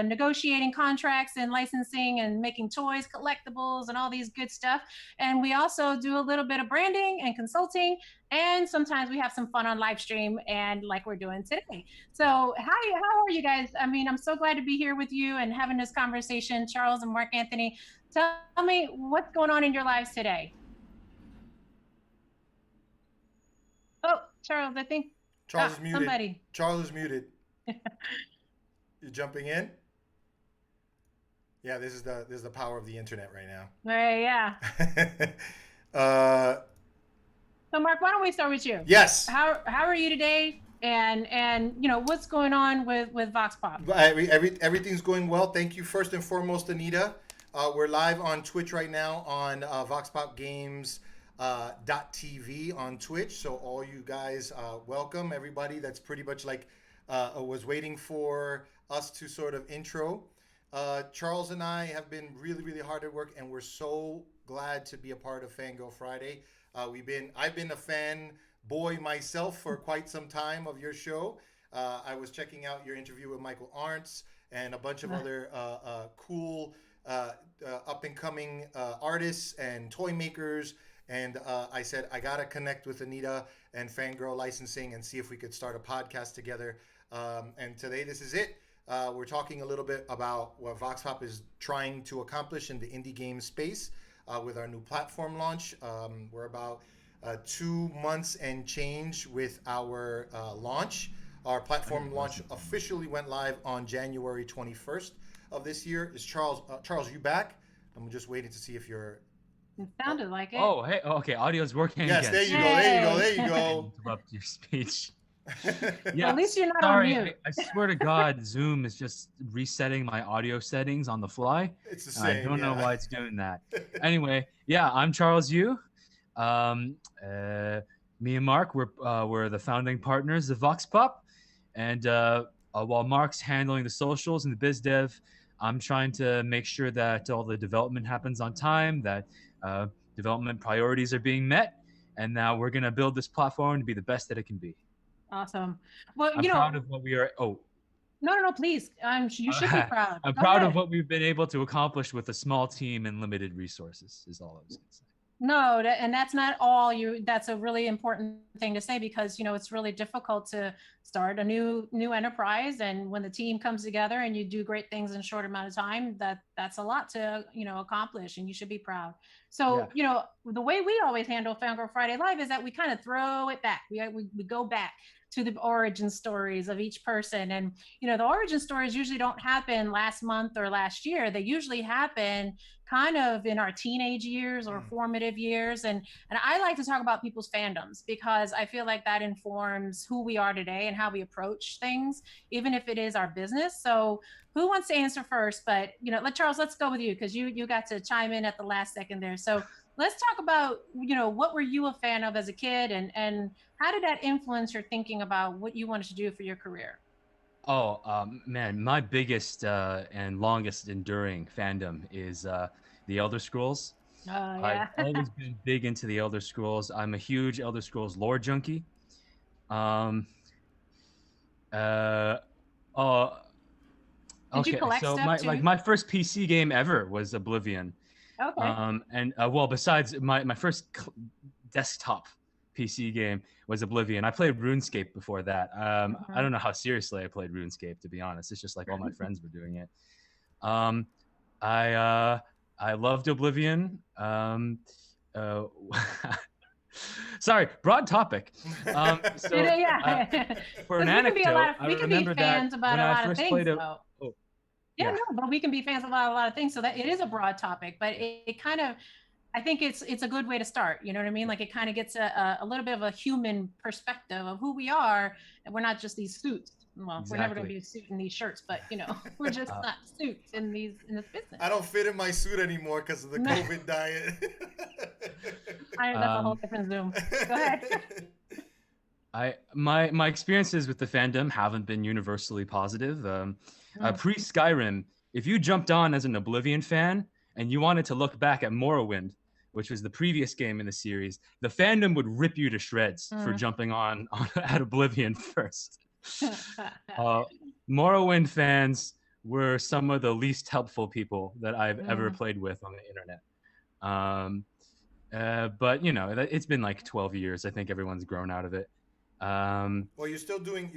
negotiating contracts and licensing and making toys, collectibles, and all these good stuff. And we also do a little bit of branding and consulting. And sometimes we have some fun on live stream, and like we're doing today. So, hi, how are you guys? I mean, I'm so glad to be here with you and having this conversation, Charles and Mark Anthony. Tell me what's going on in your lives today. Oh, Charles, I think Charles is muted. somebody. Charles is muted. You're jumping in? Yeah, this is the power of the internet right now. Yeah. So Mark, why don't we start with you? Yes. How are you today? And you know, what's going on with VoxPop? Everything's going well. Thank you first and foremost, Anita. We're live on Twitch right now on VoxPop Games .tv on Twitch. So all you guys, welcome everybody. That's pretty much like was waiting for us to sort of intro. Charles and I have been really hard at work, and we're so glad to be a part of FanGirl Friday. I've been a fan boy myself for quite some time of your show. I was checking out your interview with Michael Arntz and a bunch of other cool up and coming artists and toy makers. And I said, I got to connect with Anita and FanGirl Licensing and see if we could start a podcast together. And today, this is it. We're talking a little bit about what VoxPop is trying to accomplish in the indie game space with our new platform launch. We're about 2 months and change with our launch. Our platform launch officially went live on January 21st of this year. Is Charles, you back? I'm just waiting to see if you're... It sounded like it. Oh, hey, okay, audio's working Yes, again. there you go. Interrupt your speech. Yeah, at least you're not sorry, on mute. I swear to God, Zoom is just resetting my audio settings on the fly. It's the same. I don't know why it's doing that. Anyway, yeah, I'm Charles Yu. Me and Mark, we're the founding partners of VoxPop, and while Mark's handling the socials and the biz dev, I'm trying to make sure that all the development happens on time, that development priorities are being met, and now we're gonna build this platform to be the best that it can be. Awesome. Well, I'm proud of what we are. Oh. No, please. You should be proud. I'm proud of what we've been able to accomplish with a small team and limited resources. Is all I was gonna say. No, and that's not all you. That's a really important thing to say, because it's really difficult to start a new enterprise, and when the team comes together and you do great things in a short amount of time, that's a lot to accomplish, and you should be proud. So the way we always handle FanGirl Friday Live is that we kind of throw it back. We go back to the origin stories of each person, and the origin stories usually don't happen last month or last year. They usually happen kind of in our teenage years or formative years, and I like to talk about people's fandoms, because I feel like that informs who we are today and how we approach things, even if it is our business. So who wants to answer first? But Charles, let's go with you, because you got to chime in at the last second there. So let's talk about what were you a fan of as a kid, and how did that influence your thinking about what you wanted to do for your career? Oh, man, my biggest and longest enduring fandom is the Elder Scrolls. Yeah. I've always been big into the Elder Scrolls. I'm a huge Elder Scrolls lore junkie. Okay, Did you collect so stuff too? my first PC game ever was Oblivion. Okay. And well, besides my first desktop PC game was Oblivion. I played RuneScape before that. I don't know how seriously I played RuneScape, to be honest. It's just like all my friends were doing it. I loved Oblivion. Sorry, broad topic. So, for an anecdote, I remember that when I first played it. Yeah, no, but we can be fans of a lot of things. So that it is a broad topic, but it kind of, I think it's a good way to start. You know what I mean? Like, it kind of gets a little bit of a human perspective of who we are, and we're not just these suits. Well, Exactly. We're never going to be a suit in these shirts, but we're just not suits in this business. I don't fit in my suit anymore because of the COVID diet. That's a whole different Zoom. Go ahead. My experiences with the fandom haven't been universally positive. Pre-Skyrim, if you jumped on as an Oblivion fan and you wanted to look back at Morrowind, which was the previous game in the series, the fandom would rip you to shreds for jumping on at Oblivion first. Morrowind fans were some of the least helpful people that I've ever Mm. played with on the internet. But you know, it's been like 12 years. I think everyone's grown out of it. Well, you're still doing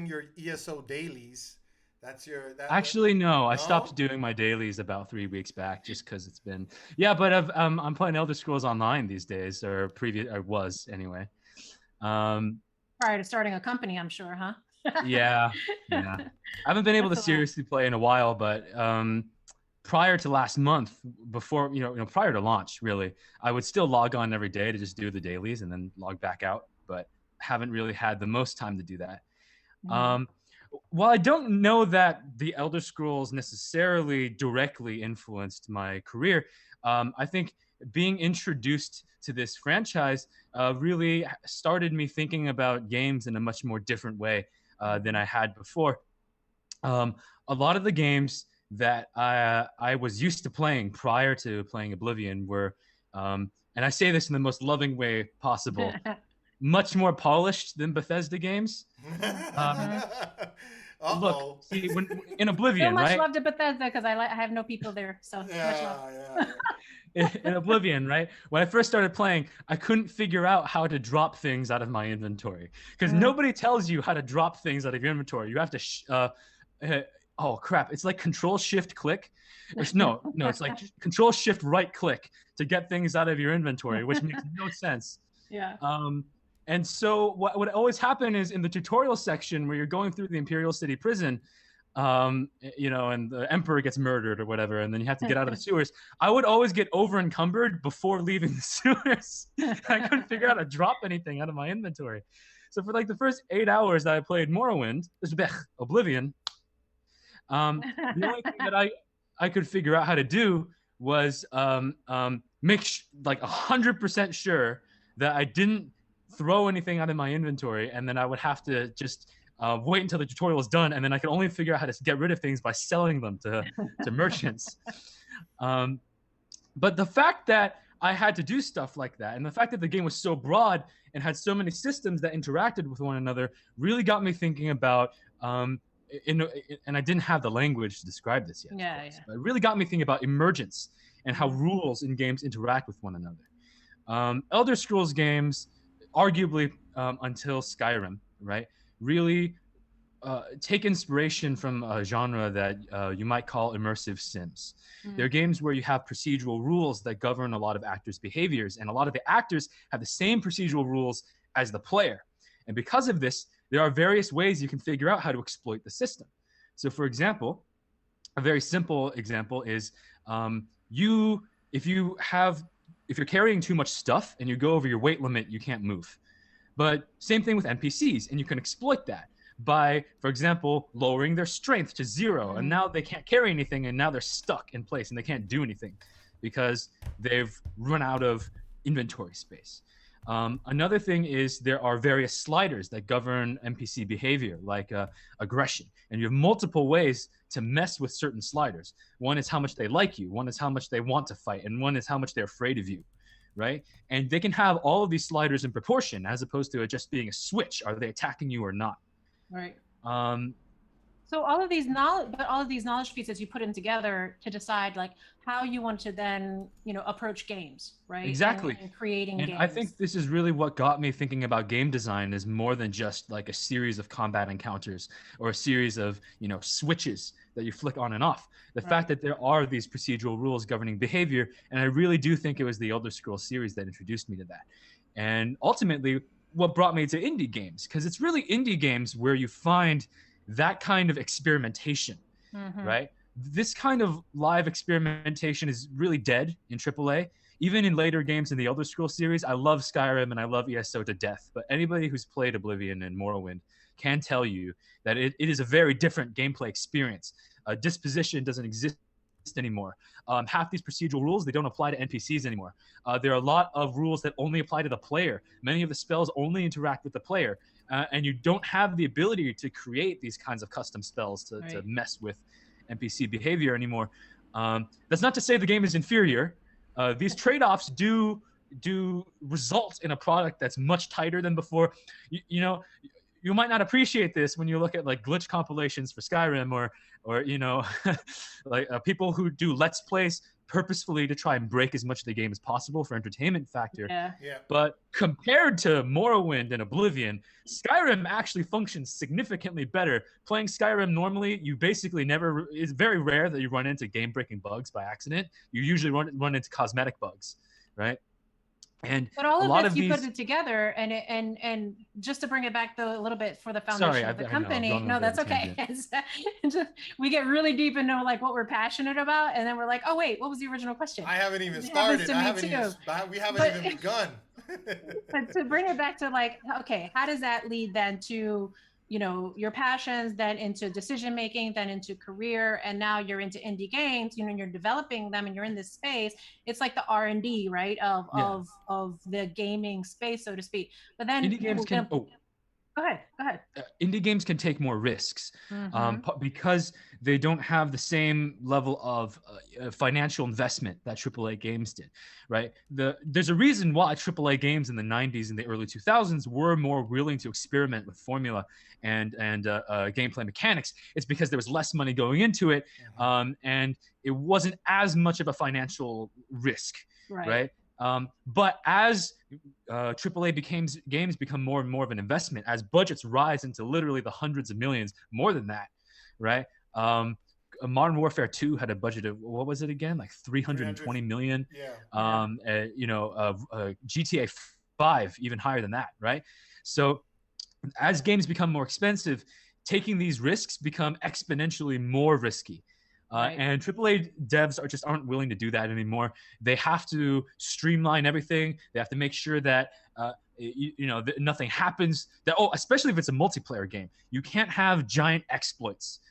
your ESO dailies. That's your that Actually, no, I stopped no. doing my dailies about 3 weeks back just because it's been, yeah, but I'm playing Elder Scrolls Online these days, or previous, I was anyway. Um, Prior to starting a company, I'm sure, huh? yeah, yeah. I haven't been able to That's a lot. seriously play in a while, but prior to last month, before prior to launch, really, I would still log on every day to just do the dailies and then log back out, but haven't really had the most time to do that. Mm. Um, while I don't know that the Elder Scrolls necessarily directly influenced my career, I think being introduced to this franchise really started me thinking about games in a much more different way than I had before. Um, a lot of the games that I was used to playing prior to playing Oblivion were, and I say this in the most loving way possible, much more polished than Bethesda games. Um, Mhm. look, Uh-oh. see, when in So Oblivion, much right? love to Bethesda because I have no people there. So much love. Yeah, In Oblivion, right? When I first started playing, I couldn't figure out how to drop things out of my inventory because Mm. nobody tells you how to drop things out of your inventory. You have to, uh, oh crap! It's like Control Shift Click. No, it's like Control Shift Right Click to get things out of your inventory, which makes no sense. Yeah. Um, and so what would always happen is in the tutorial section where you're going through the Imperial City prison, and the Emperor gets murdered or whatever, and then you have to get out of the sewers. I would always get over encumbered before leaving the sewers. I couldn't figure out how to drop anything out of my inventory. So for like the first 8 hours that I played Morrowind, Oblivion, the only thing that I could figure out how to do was make like 100% sure that I didn't throw anything out of my inventory, and then I would have to just wait until the tutorial was done, and then I could only figure out how to get rid of things by selling them to merchants. Um, but the fact that I had to do stuff like that, and the fact that the game was so broad and had so many systems that interacted with one another, really got me thinking about. And I didn't have the language to describe this yet. Yeah, yeah. But it really got me thinking about emergence and how rules in games interact with one another. Elder Scrolls games, arguably until Skyrim, right, really take inspiration from a genre that you might call immersive sims. They're games where you have procedural rules that govern a lot of actors' behaviors, and a lot of the actors have the same procedural rules as the player. And because of this, there are various ways you can figure out how to exploit the system. So, for example, a very simple example is if you're carrying too much stuff and you go over your weight limit, you can't move. But same thing with NPCs, and you can exploit that by, for example, lowering their strength to 0, and now they can't carry anything, and now they're stuck in place and they can't do anything because they've run out of inventory space. Another thing is there are various sliders that govern NPC behavior, like aggression, and you have multiple ways to mess with certain sliders. One is how much they like you, one is how much they want to fight, and one is how much they're afraid of you, right? And they can have all of these sliders in proportion, as opposed to it just being a switch. Are they attacking you or not? Right. Um, So all of these knowledge pieces you put in together to decide like how you want to then, approach games, right? Exactly. And creating And games. I think this is really what got me thinking about game design is more than just like a series of combat encounters or a series of, switches that you flick on and off. The fact that there are these procedural rules governing behavior, and I really do think it was the Elder Scrolls series that introduced me to that. And ultimately, what brought me to indie games, because it's really indie games where you find that kind of experimentation, right? This kind of live experimentation is really dead in AAA. Even in later games in the Elder Scrolls series, I love Skyrim and I love ESO to death, but anybody who's played Oblivion and Morrowind can tell you that it is a very different gameplay experience. Disposition doesn't exist anymore. Half these procedural rules, they don't apply to NPCs anymore. There are a lot of rules that only apply to the player. Many of the spells only interact with the player, and you don't have the ability to create these kinds of custom spells to mess with NPC behavior anymore. That's not to say the game is inferior. These trade-offs do result in a product that's much tighter than before. you might not appreciate this when you look at like glitch compilations for Skyrim or like people who do Let's Plays purposefully to try and break as much of the game as possible for entertainment factor. Yeah. Yeah. But compared to Morrowind and Oblivion, Skyrim actually functions significantly better. Playing Skyrim normally, you basically never, it's very rare that you run into game-breaking bugs by accident. You usually run into cosmetic bugs, right? And But all a of lot this, of you these, put it together, and just to bring it back a little bit for the foundation sorry, of the I know, I've company. gone on No, a bit that's of a okay. We get really deep into like what we're passionate about, and then we're like, oh wait, what was the original question? I haven't even It happens started. to I me haven't too. even, we haven't But- even begun. But to bring it back to like, okay, how does that lead then to, you know, your passions, then into decision making, then into career, and now you're into indie games, you know, you're developing them and you're in this space. It's like the R&D, right, of the gaming space, so to speak. But then indie games can, go ahead. indie games can take more risks because they don't have the same level of financial investment that AAA games did, right? There's a reason why AAA games in the 90s and the early 2000s were more willing to experiment with formula and gameplay mechanics. It's because there was less money going into it, and it wasn't as much of a financial risk, right? But as AAA games become more and more of an investment, as budgets rise into literally the hundreds of millions, more than that, right? Modern Warfare 2 had a budget of, what was it again? Like 320 million. Yeah. GTA 5 even higher than that, right? So as games become more expensive, taking these risks become exponentially more risky. And AAA devs aren't willing to do that anymore. They have to streamline everything. They have to make sure that nothing happens. Especially if it's a multiplayer game, you can't have giant exploits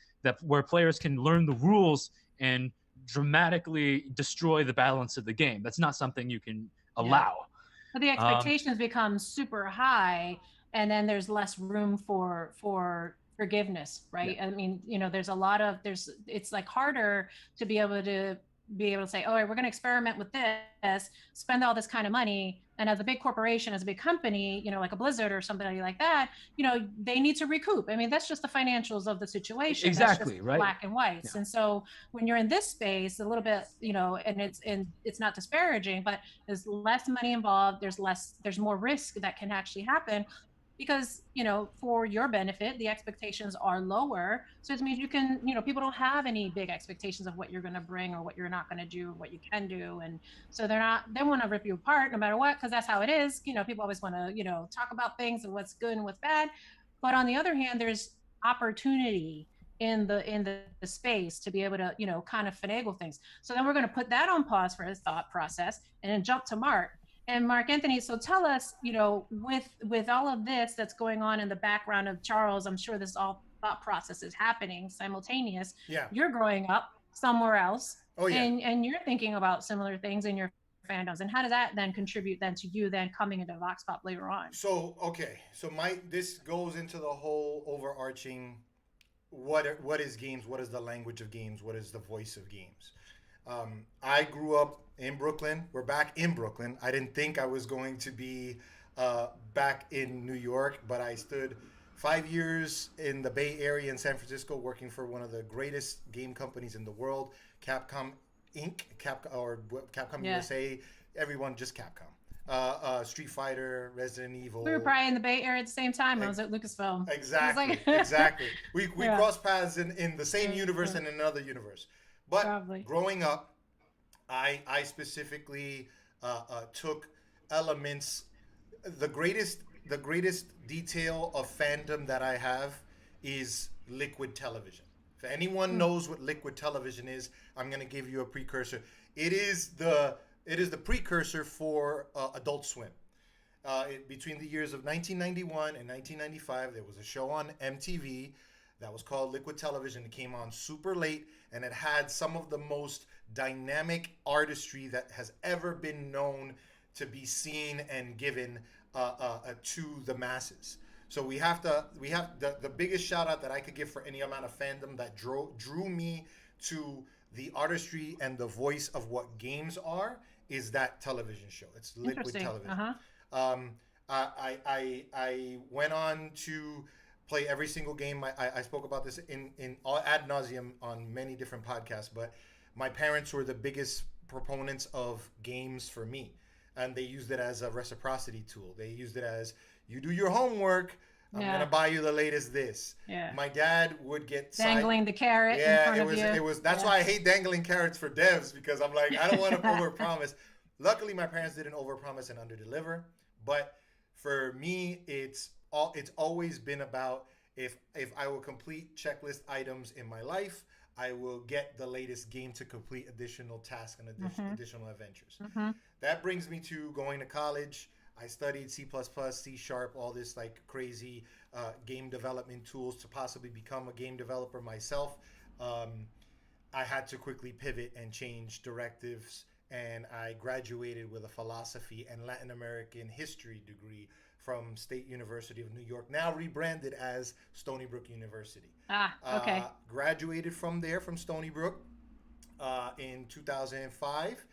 where players can learn the rules and dramatically destroy the balance of the game. That's not something you can allow. But the expectations become super high, and then there's less room for forgiveness, right? I mean, you know, it's like harder to be able to say, all right, we're going to experiment with this, spend all this kind of money, and as a big corporation, as a big company, you know, like a Blizzard or somebody like that, you know, they need to recoup. I mean, that's just the financials of the situation. Exactly, right? Black and white. And so when you're in this space, a little bit, you know, and it's not disparaging, but there's less money involved. There's more risk that can actually happen, because, you know, for your benefit, the expectations are lower. So it means you can, you know, people don't have any big expectations of what you're going to bring or what you're not going to do, what you can do. And so they want to rip you apart no matter what, because that's how it is. You know, people always want to, you know, talk about things and what's good and what's bad. But on the other hand, there's opportunity in the space to be able to, you know, kind of finagle things. So then we're going to put that on pause for his thought process and then jump to Mark. And Mark Anthony, so tell us, you know, with all of this that's going on in the background of Charles, I'm sure this all thought process is happening simultaneous. Yeah. You're growing up somewhere else. Oh, yeah. And you're thinking about similar things in your fandoms. And how does that then contribute then to you then coming into VoxPop later on? So, okay. So this goes into the whole overarching, what is games? What is the language of games? What is the voice of games? I grew up in Brooklyn. We're back in Brooklyn. I didn't think I was going to be back in New York, but I stood 5 years in the Bay Area in San Francisco working for one of the greatest game companies in the world, Capcom Inc., Capcom USA, everyone just Capcom. Street Fighter, Resident Evil. We were probably in the Bay Area at the same time. I was at Lucasfilm. Exactly, exactly. We crossed paths in the same universe and in another universe. But growing up, I specifically took elements. The greatest detail of fandom that I have is liquid television. If anyone knows what liquid television is, I'm going to give you a precursor. It is the precursor for Adult Swim. Between the years of 1991 and 1995, there was a show on MTV that was called Liquid Television. It came on super late, and it had some of the most dynamic artistry that has ever been known to be seen and given to the masses. So we have the biggest shout out that I could give for any amount of fandom that drew me to the artistry and the voice of what games are is that television show. It's Liquid Television. I went on to play every single game. I spoke about this in all ad nauseum on many different podcasts, but my parents were the biggest proponents of games for me, and they used it as a reciprocity tool. They used it as, you do your homework, I'm gonna buy you the latest this. Yeah. My dad would get Dangling the carrot in front of you. It was. That's why I hate dangling carrots for devs, because I'm like, I don't want to overpromise. Luckily, my parents didn't overpromise and underdeliver. But for me, it's always been about, if I will complete checklist items in my life, I will get the latest game to complete additional tasks and additional adventures. That brings me to going to college. I studied C++, C#, all this like crazy game development tools to possibly become a game developer myself. I had to quickly pivot and change directives, and I graduated with a philosophy and Latin American history degree from State University of New York, now rebranded as Stony Brook University. Okay. Graduated from there, from Stony Brook, in 2005,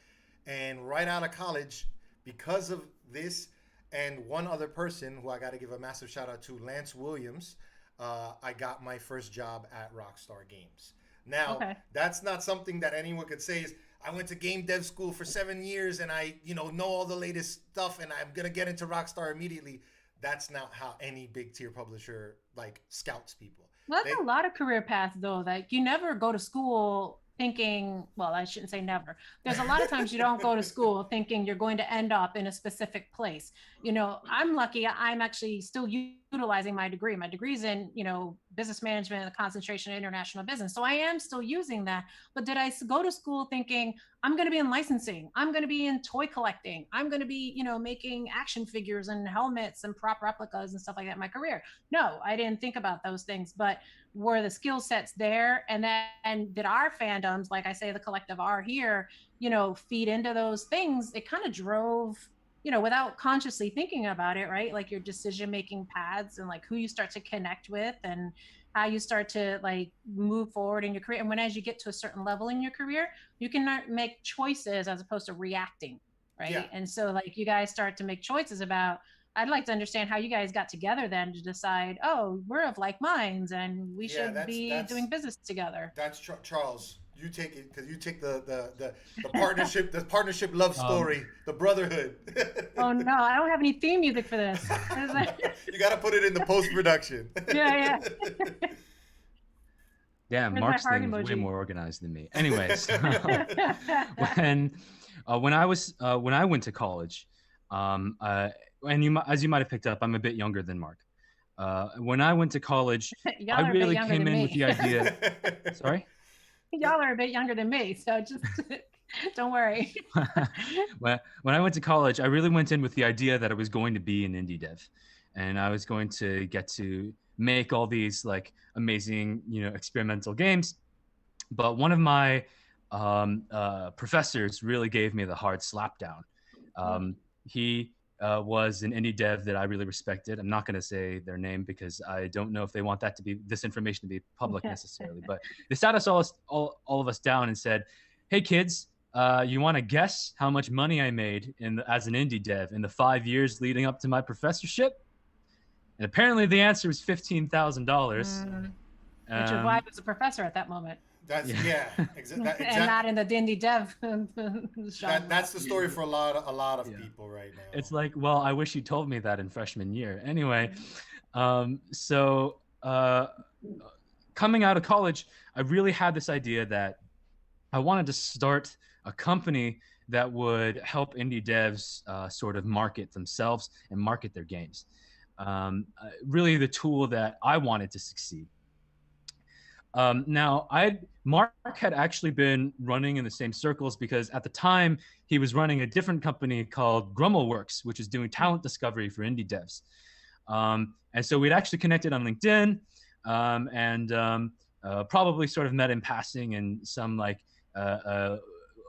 and right out of college, because of this and one other person who I got to give a massive shout out to, Lance Williams, I got my first job at Rockstar Games. Now, that's not something that anyone could say is, I went to game dev school for 7 years and I, know all the latest stuff and I'm going to get into Rockstar immediately. That's not how any big tier publisher like scouts people. Well, that's a lot of career paths though, that you never go to school thinking, well, I shouldn't say never. There's a lot of times you don't go to school thinking you're going to end up in a specific place. I'm lucky. I'm actually still utilizing my degree. My degree's in, business management and the concentration in international business. So I am still using that. But did I go to school thinking I'm going to be in licensing? I'm going to be in toy collecting. I'm going to be, making action figures and helmets and prop replicas and stuff like that in my career? No, I didn't think about those things. But were the skill sets there? And did our fandoms, like I say, the collective R here, feed into those things? It kind of drove, without consciously thinking about it, right? Like your decision-making paths and like who you start to connect with and how you start to like move forward in your career. And as you get to a certain level in your career, you can make choices as opposed to reacting, right? Yeah. And so like you guys start to make choices about, I'd like to understand how you guys got together then to decide, oh, we're of like minds and we should be doing business together. That's Charles. You take it, because you take the partnership, the partnership love story, the brotherhood. Oh no, I don't have any theme music for this. You got to put it in the post-production. Yeah. Damn, Mark's thing is way more organized than me. Anyways, when I went to college, and as you might have picked up, I'm a bit younger than Mark. When I went to college, I really came in with the idea. Sorry? Y'all are a bit younger than me, so just don't worry. When I went to college, I really went in with the idea that I was going to be an indie dev, and I was going to get to make all these like amazing, experimental games. But one of my professors really gave me the hard slap down. He was an indie dev that I really respected. I'm not going to say their name because I don't know if they want this information to be public necessarily. But they sat us all of us down and said, "Hey kids, you want to guess how much money I made as an indie dev in the 5 years leading up to my professorship?" And apparently the answer was $15,000. Which is why I was a professor at that moment. That's exactly. And not in the indie dev. That's the story for a lot of people right now. It's like, well, I wish you told me that in freshman year. Anyway, coming out of college, I really had this idea that I wanted to start a company that would help indie devs sort of market themselves and market their games. Really the tool that I wanted to succeed. Now, Mark had actually been running in the same circles because at the time he was running a different company called Grummelworks, which is doing talent discovery for indie devs. And so we'd actually connected on LinkedIn and probably sort of met in passing in some like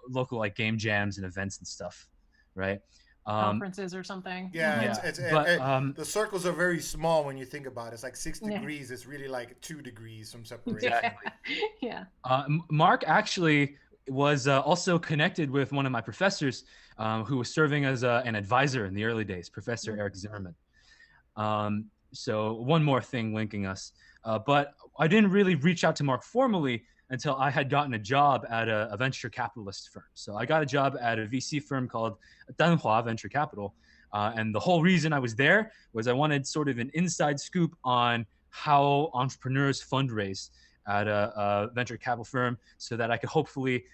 local like game jams and events and stuff, right? Conferences or something. The circles are very small when you think about it. It's like 6 degrees. It's really like 2 degrees from separation. Yeah. Mark actually was also connected with one of my professors who was serving as an advisor in the early days, Professor Eric Zimmerman. So one more thing linking us. But I didn't really reach out to Mark formally until I had gotten a job at a venture capitalist firm. So I got a job at a VC firm called Danhua Venture Capital. And the whole reason I was there was I wanted sort of an inside scoop on how entrepreneurs fundraise at a venture capital firm so that I could hopefully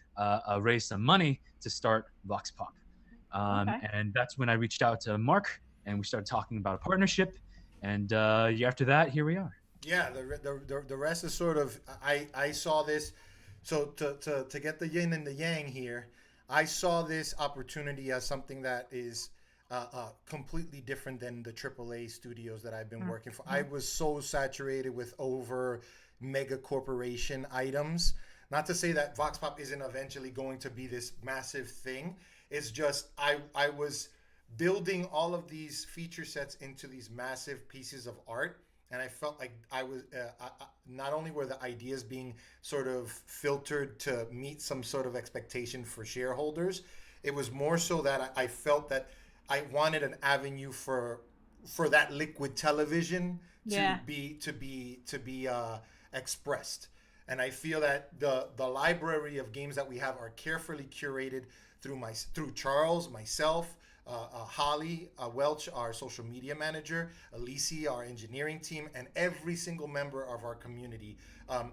raise some money to start VoxPop. Okay. And that's when I reached out to Mark and we started talking about a partnership. And after that, here we are. Yeah, the rest is sort of I saw this. So to get the yin and the yang here, I saw this opportunity as something that is completely different than the AAA studios that I've been working for. I was so saturated with over mega corporation items. Not to say that VoxPop isn't eventually going to be this massive thing. It's just I was building all of these feature sets into these massive pieces of art, and I felt like I was not only were the ideas being sort of filtered to meet some sort of expectation for shareholders, it was more so that I felt that I wanted an avenue for that liquid television Yeah. to be expressed. And I feel that the library of games that we have are carefully curated through Charles, myself, Holly Welch, our social media manager, Alicia, our engineering team, and every single member of our community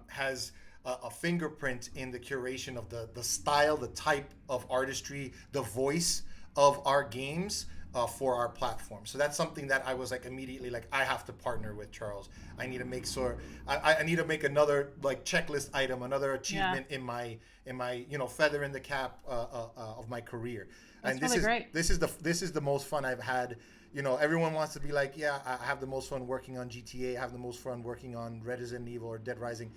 has a fingerprint in the curation of the style, the type of artistry, the voice of our games for our platform. So that's something that I was like immediately like, I have to partner with Charles. I need to make sure I need to make another like checklist item, another achievement in my feather in the cap of my career. That's And this really is great. this is the most fun I've had. Everyone wants to be like, yeah, I have the most fun working on GTA. I have the most fun working on Resident Evil or Dead Rising.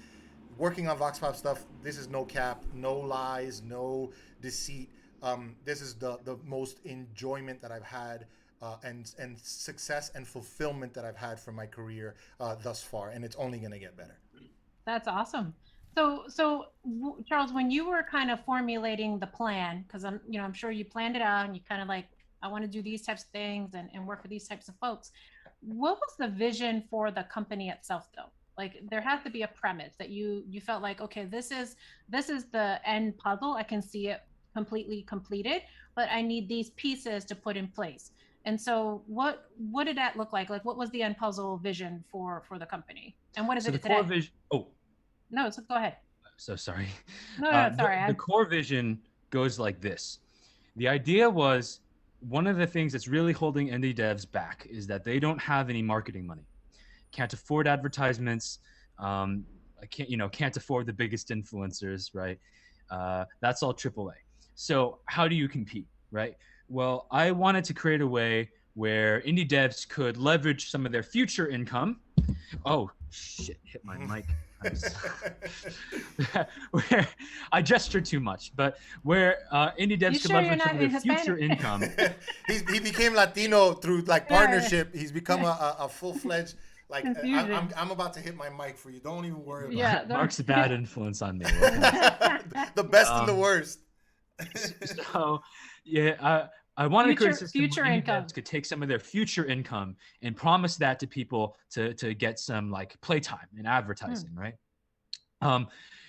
Working on VoxPop stuff, this is no cap, no lies, no deceit. This is the most enjoyment that I've had and success and fulfillment that I've had from my career thus far, and it's only going to get better. That's awesome. Charles, when you were kind of formulating the plan, because I'm sure you planned it out and you kind of like, I want to do these types of things and work with these types of folks. What was the vision for the company itself, though? Like, there has to be a premise that you felt like, okay, this is the end puzzle. I can see it completely completed, but I need these pieces to put in place. And so, what did that look like? Like, what was the end puzzle vision for the company, and what is So it the today? core vision. Oh, No, so go ahead. so sorry. No, sorry. The core vision goes like this. The idea was one of the things that's really holding indie devs back is that they don't have any marketing money, can't afford advertisements, can't afford the biggest influencers, right? That's all AAA. So how do you compete, right? Well, I wanted to create a way where indie devs could leverage some of their future income. Oh shit! Hit my mic. Where I gesture too much, but where indie devs could leverage some of their future income. He became Latino through like partnership. He's become a full-fledged like I'm about to hit my mic for you. Don't even worry about it. Mark's a bad influence on me. The best and the worst. So yeah, I wanted to create a system future where income could take some of their future income and promise that to people to get some like playtime and advertising, right?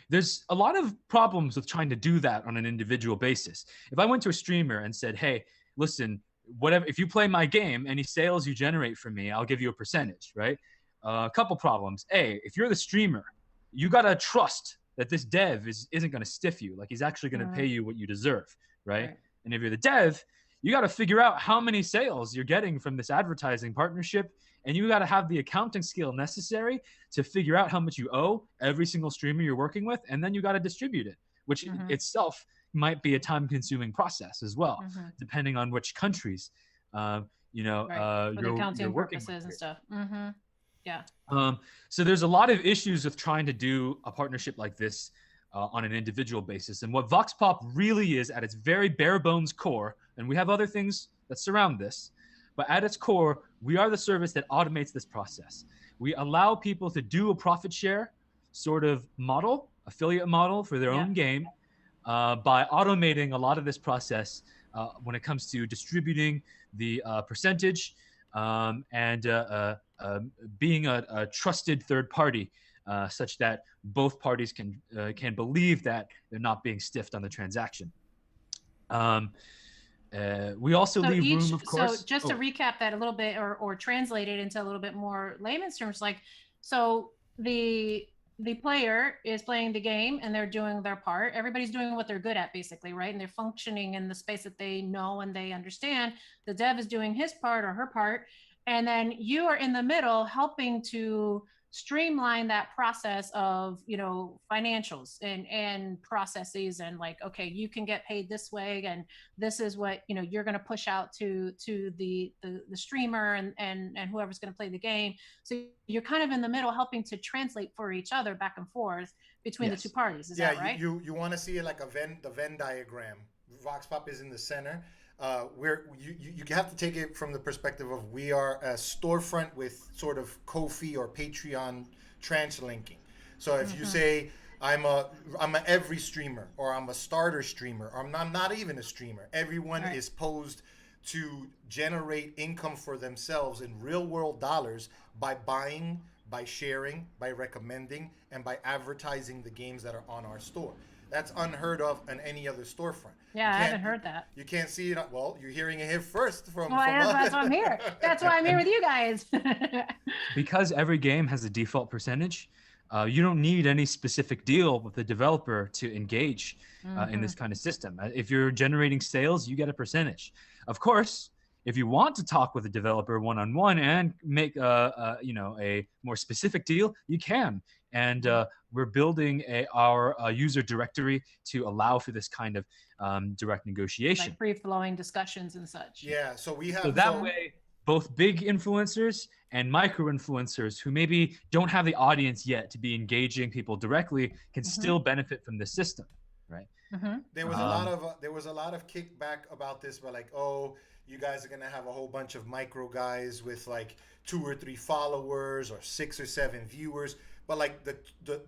There's a lot of problems with trying to do that on an individual basis. If I went to a streamer and said, hey, listen, whatever, if you play my game, any sales you generate from me, I'll give you a percentage, right? A couple problems. If you're the streamer, you gotta trust that this dev isn't gonna stiff you, like he's actually gonna pay you what you deserve, right? And if you're the dev, you got to figure out how many sales you're getting from this advertising partnership, and you got to have the accounting skill necessary to figure out how much you owe every single streamer you're working with, and then you got to distribute it, which itself might be a time-consuming process as well, depending on which countries you're accounting working purposes with and stuff. Yeah. So there's a lot of issues with trying to do a partnership like this on an individual basis. And what VoxPop really is at its very bare bones core, and we have other things that surround this, but at its core, we are the service that automates this process. We allow people to do a profit share sort of model, affiliate model for their own game by automating a lot of this process when it comes to distributing the percentage and being a trusted third party, such that both parties can believe that they're not being stiffed on the transaction. Um, we also leave room, of So course. just to recap that a little bit, or translate it into a little bit more layman's terms, like, so the player is playing the game and they're doing their part. Everybody's doing what they're good at, basically, right? And they're functioning in the space that they know and they understand. The dev is doing his part or her part, and then you are in the middle helping to streamline that process of, financials and processes, and like, okay, you can get paid this way, and this is what you're going to push out to the streamer and whoever's going to play the game. So you're kind of in the middle helping to translate for each other back and forth between the two parties. Is that right? You want to see it like the Venn diagram. VoxPop is in the center. Where you have to take it from the perspective of, we are a storefront with sort of Ko-fi or Patreon translinking. So if you say, I'm a every streamer, or I'm a starter streamer, or I'm not even a streamer, everyone is posed to generate income for themselves in real world dollars by buying, by sharing, by recommending, and by advertising the games that are on our store. That's unheard of in any other storefront. Yeah, I haven't heard that. You can't see it. Well, you're hearing it here first from that's why I'm here. That's why I'm here with you guys. Because every game has a default percentage, you don't need any specific deal with the developer to engage in this kind of system. If you're generating sales, you get a percentage. Of course, if you want to talk with a developer one-on-one and make a more specific deal, you can. And we're building our user directory to allow for this kind of direct negotiation. Like free-flowing discussions and such. Yeah, so we have... So that way, both big influencers and micro influencers who maybe don't have the audience yet to be engaging people directly can still benefit from the system, right? There was a lot of kickback about this, but like, oh, you guys are gonna have a whole bunch of micro guys with like 2 or 3 followers or 6 or 7 viewers. But like the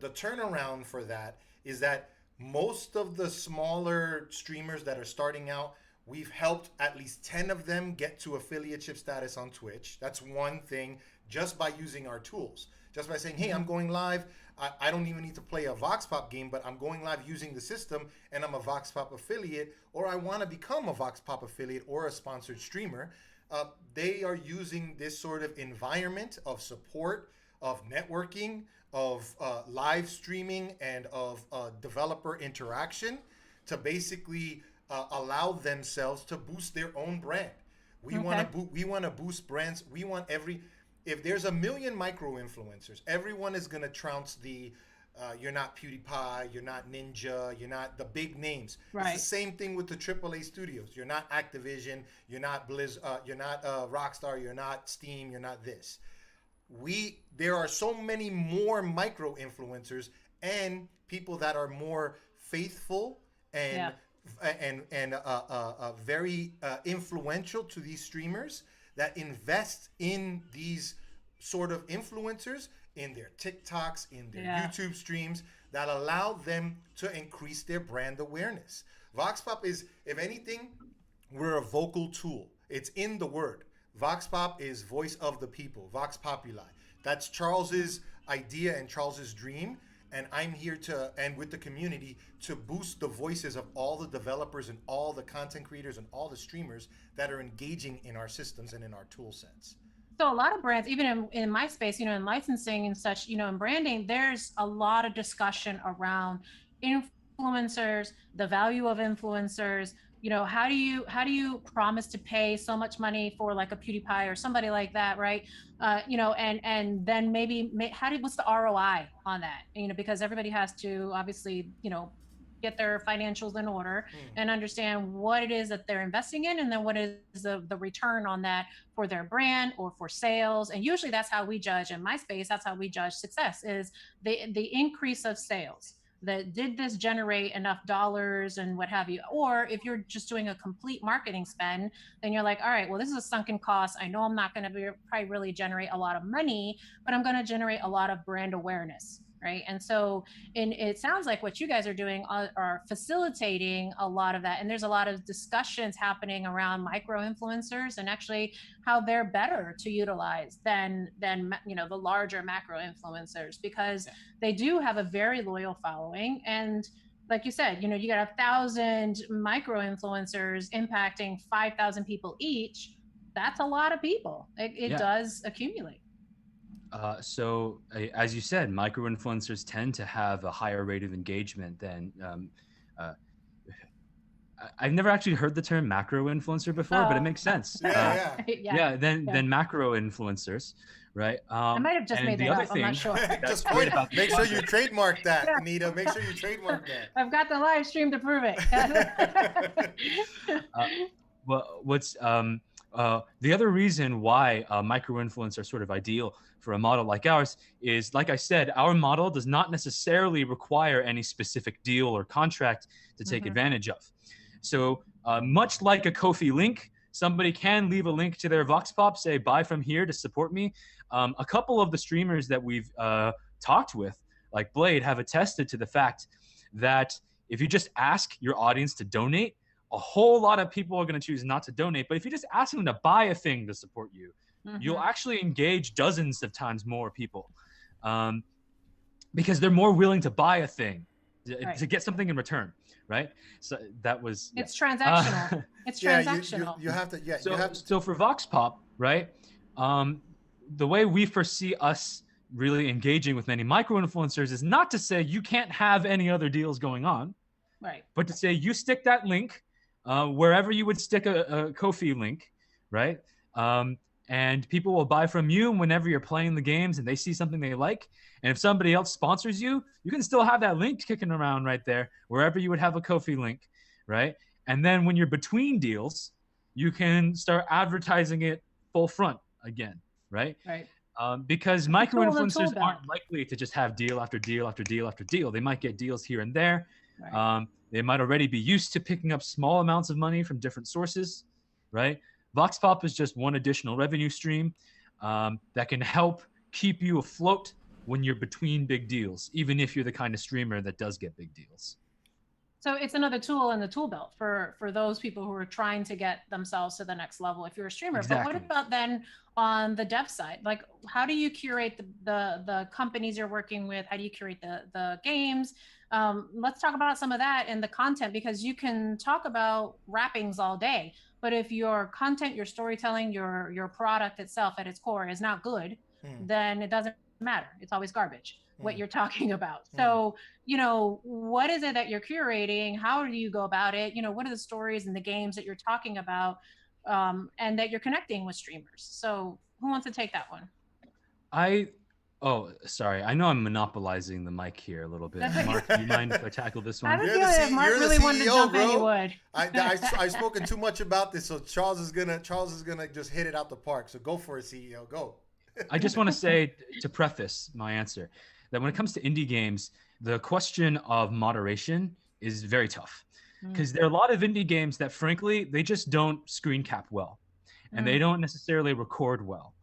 turnaround for that is that most of the smaller streamers that are starting out, we've helped at least 10 of them get to affiliateship status on Twitch. That's one thing, just by using our tools. Just by saying, hey, I'm going live. I don't even need to play a VoxPop game, but I'm going live using the system, and I'm a VoxPop affiliate, or I want to become a VoxPop affiliate or a sponsored streamer. They are using this sort of environment of support, of networking, of live streaming, and of developer interaction to basically allow themselves to boost their own brand. We want to boost brands. We want if there's 1 million micro influencers, everyone is going to trounce the you're not PewDiePie, you're not Ninja, you're not the big names. Right. It's the same thing with the AAA studios. You're not Activision, you're not you're not Rockstar, you're not Steam, you're not this. There are so many more micro influencers and people that are more faithful and very influential to these streamers that invest in these sort of influencers in their TikToks, in their YouTube streams, that allow them to increase their brand awareness. VoxPop is, if anything, we're a vocal tool. It's in the word. VoxPop is voice of the people, Vox Populi. That's Charles's idea and Charles's dream. And I'm here and with the community, to boost the voices of all the developers and all the content creators and all the streamers that are engaging in our systems and in our tool sets. So a lot of brands, even in my space, in licensing and such, in branding, there's a lot of discussion around influencers, the value of influencers. How do you promise to pay so much money for like a PewDiePie or somebody like that, right? And then maybe what's the ROI on that? Because everybody has to obviously, get their financials in order and understand what it is that they're investing in, and then what is the return on that for their brand or for sales. And usually that's how we judge in my space. That's how we judge success, is the increase of sales. Did this generate enough dollars and what have you? Or if you're just doing a complete marketing spend, then you're like, all right, well, this is a sunken cost. I know I'm not going to probably really generate a lot of money, but I'm going to generate a lot of brand awareness, right? And so, it sounds like what you guys are doing are facilitating a lot of that. And there's a lot of discussions happening around micro influencers and actually how they're better to utilize than the larger macro influencers, because they do have a very loyal following. And like you said, you got 1,000 micro influencers impacting 5,000 people each. That's a lot of people. It does accumulate. So as you said, micro influencers tend to have a higher rate of engagement than I've never actually heard the term macro influencer before, but it makes sense. Than macro influencers, right? I might have just made that up. I'm not sure. Just make sure you trademark that, Anita. Make sure you trademark that. I've got the live stream to prove it. Well, what's the other reason why micro influencers are sort of ideal for a model like ours is, like I said, our model does not necessarily require any specific deal or contract to take advantage of. So much like a Ko-fi link, somebody can leave a link to their VoxPop, say, buy from here to support me. A couple of the streamers that we've talked with, like Blade, have attested to the fact that if you just ask your audience to donate, a whole lot of people are going to choose not to donate. But if you just ask them to buy a thing to support you, you'll actually engage dozens of times more people, because they're more willing to buy a thing to get something in return, right? So that was it's transactional. It's transactional. You have to So for VoxPop, right? The way we foresee us really engaging with many micro influencers is not to say you can't have any other deals going on, right? But to say you stick that link wherever you would stick a Ko-fi link, right? And people will buy from you whenever you're playing the games and they see something they like. And if somebody else sponsors you, you can still have that link kicking around right there, wherever you would have a Ko-fi link, right? And then when you're between deals, you can start advertising it full front again, right? Right. Because micro influencers aren't likely to just have deal after deal after deal after deal. They might get deals here and there. Right. They might already be used to picking up small amounts of money from different sources, right? VoxPop is just one additional revenue stream that can help keep you afloat when you're between big deals, even if you're the kind of streamer that does get big deals. So it's another tool in the tool belt for those people who are trying to get themselves to the next level if you're a streamer. Exactly. But what about then on the dev side? Like, how do you curate the companies you're working with? How do you curate the games? Let's talk about some of that and the content, because you can talk about wrappings all day, but if your content, your storytelling, your product itself at its core is not good, then it doesn't matter. It's always garbage, what you're talking about. So, what is it that you're curating? How do you go about it? What are the stories and the games that you're talking about, and that you're connecting with streamers? So who wants to take that one? Oh, sorry. I know I'm monopolizing the mic here a little bit. Mark, do you mind if I tackle this one? I was feeling if Mark really wanted to jump in, he would. I've spoken too much about this, so Charles is gonna just hit it out the park. So go for it, CEO. Go. I just want to say, to preface my answer, that when it comes to indie games, the question of moderation is very tough, because there are a lot of indie games that, frankly, they just don't screen cap well, and they don't necessarily record well.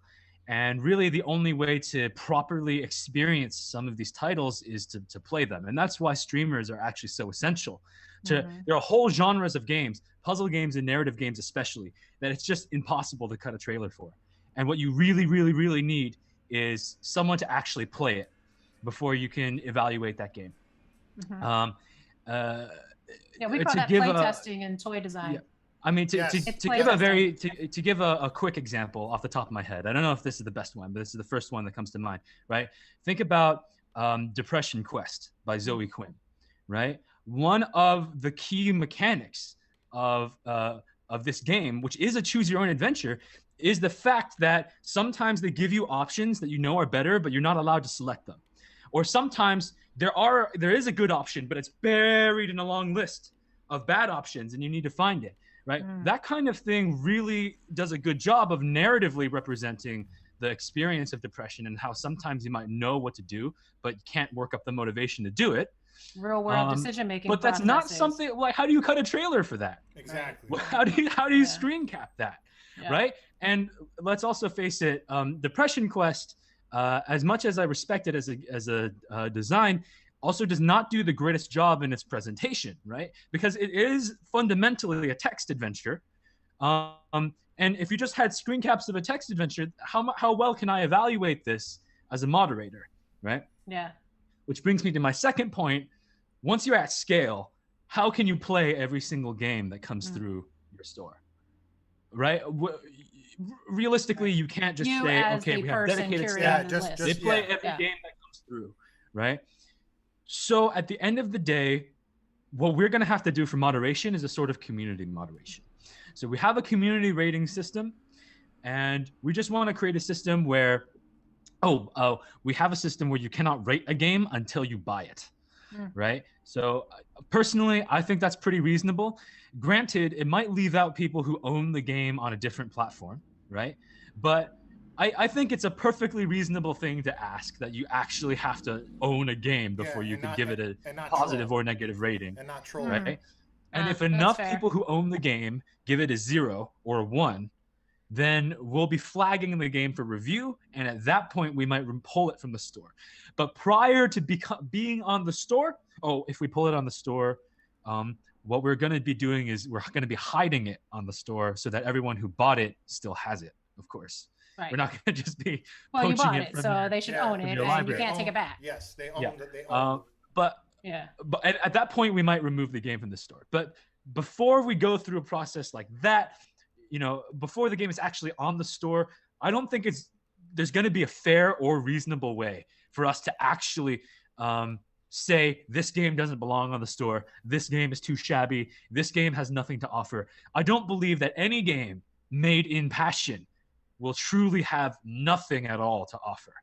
And really, the only way to properly experience some of these titles is to play them. And that's why streamers are actually so essential. There are whole genres of games, puzzle games and narrative games especially, that it's just impossible to cut a trailer for. And what you really, really, really need is someone to actually play it before you can evaluate that game. We call that play testing and toy design. Yeah. I mean, to give a quick example off the top of my head, I don't know if this is the best one, but this is the first one that comes to mind, right? Think about Depression Quest by Zoe Quinn, right? One of the key mechanics of this game, which is a choose your own adventure, is the fact that sometimes they give you options that you know are better, but you're not allowed to select them. Or sometimes there is a good option, but it's buried in a long list of bad options and you need to find it. Right? That kind of thing really does a good job of narratively representing the experience of depression and how sometimes you might know what to do, but you can't work up the motivation to do it. Real world decision making. But that's not something like, how do you cut a trailer for that? Exactly. How do you screen cap that? Yeah. Right? And let's also face it, Depression Quest as much as I respect it as a design, also does not do the greatest job in its presentation, right? Because it is fundamentally a text adventure. And if you just had screen caps of a text adventure, how well can I evaluate this as a moderator, right? Yeah. Which brings me to my second point. Once you're at scale, how can you play every single game that comes through your store, right? Realistically, you can't just You say, as okay, the we have person dedicated curating staff. the just- list. They play yeah. every game that comes through, right? So at the end of the day, what we're going to have to do for moderation is a sort of community moderation. So we have a community rating system, and we just want to create a system where, we have a system where you cannot rate a game until you buy it, right? So personally, I think that's pretty reasonable. Granted, it might leave out people who own the game on a different platform, right? But I think it's a perfectly reasonable thing to ask, that you actually have to own a game before you can give it a positive or negative rating, and not troll. right? And if That's enough fair. people who own the game give it a 0 or a 1, then we'll be flagging the game for review, and at that point we might pull it from the store. But prior to being on the store, if we pull it on the store, what we're going to be doing is we're going to be hiding it on the store so that everyone who bought it still has it, of course. Right. We're not going to just be Well, you poaching bought it it, from so your- they should Yeah, own from it, your and you library. can't take it back. Yes, they own Yeah. it. They own but Yeah. but at that point we might remove the game from the store. But before we go through a process like that, before the game is actually on the store, I don't think there's going to be a fair or reasonable way for us to actually say this game doesn't belong on the store, this game is too shabby, this game has nothing to offer. I don't believe that any game made in passion will truly have nothing at all to offer,